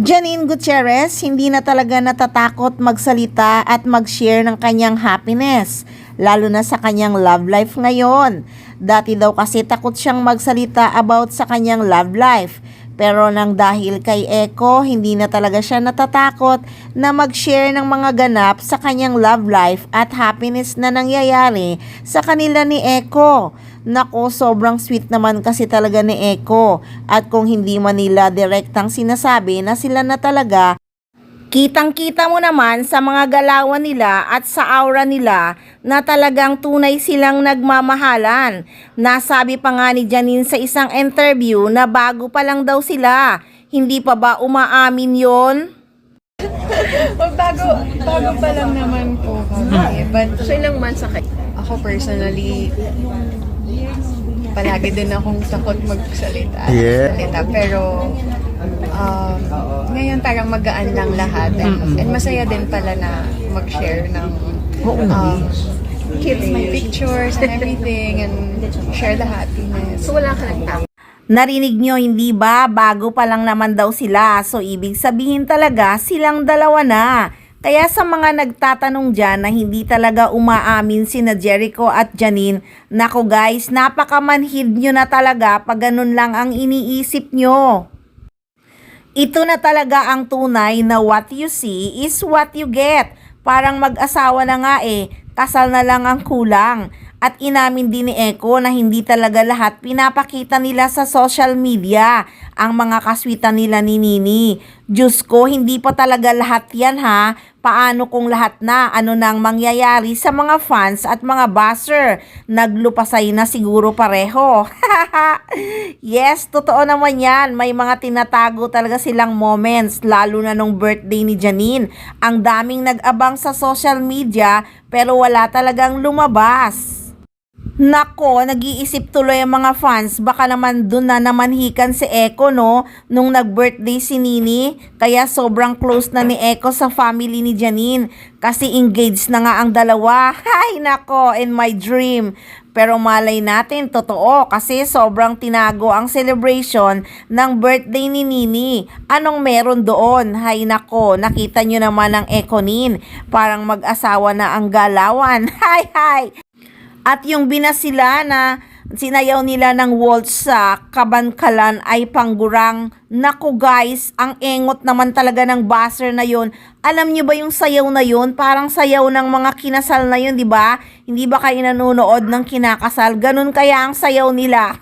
Janine Gutierrez hindi na talaga natatakot magsalita at mag-share ng kanyang happiness, lalo na sa kanyang love life ngayon. Dati daw kasi takot siyang magsalita about sa kanyang love life. Pero nang dahil kay Eko, hindi na talaga siya natatakot na mag-share ng mga ganap sa kanyang love life at happiness na nangyayari sa kanila ni Eko. Nako, sobrang sweet naman kasi talaga ni Eko. At kung hindi man nila direktang sinasabi na sila na talaga, kitang-kita mo naman sa mga galawan nila at sa aura nila na talagang tunay silang nagmamahalan. Nasabi pa nga ni Janine sa isang interview na bago pa lang daw sila. Hindi pa ba umaamin yon? bago pa lang naman po kami. But so ilang months ako personally, palagi din akong takot magsalita. Pero ngayon parang magaan lang lahat. And masaya din pala na mag-share ng kids, my pictures and everything, and share the happiness. So wala ka nagtama. Narinig nyo, hindi ba? Bago pa lang naman daw sila. So ibig sabihin talaga silang dalawa na. Kaya sa mga nagtatanong dyan na hindi talaga umaamin sina Jericho at Janine, nako guys, napakamanhid nyo na talaga pag ganun lang ang iniisip nyo. Ito na talaga ang tunay na what you see is what you get. Parang mag-asawa na nga kasal na lang ang kulang. At inamin din ni Eko na hindi talaga lahat pinapakita nila sa social media ang mga kaswitan nila ni Nini. Diyos ko, hindi pa talaga lahat yan ha. Paano kung lahat na? Ano nang mangyayari sa mga fans at mga buzzer? Naglupasay na siguro pareho. Yes, totoo naman yan. May mga tinatago talaga silang moments, lalo na nung birthday ni Janine. Ang daming nag-abang sa social media pero wala talagang lumabas. Nako, nag-iisip tuloy ang mga fans, baka naman dun na namanhikan si Eko no, nung nag-birthday si Nini, kaya sobrang close na ni Eko sa family ni Janine, kasi engaged na nga ang dalawa. Hay nako, in my dream. Pero malay natin, totoo, kasi sobrang tinago ang celebration ng birthday ni Nini. Anong meron doon? Hay nako, nakita nyo naman ang Ekonin, parang mag-asawa na ang galawan. Hay! At yung binasila na sinayaw nila ng waltz sa Kabankalan ay panggurang. Naku guys, ang engot naman talaga ng buzzer na yon. Alam nyo ba yung sayaw na yon? Parang sayaw ng mga kinasal na yun, di ba? Hindi ba kayo nanonood ng kinakasal? Ganun kaya ang sayaw nila.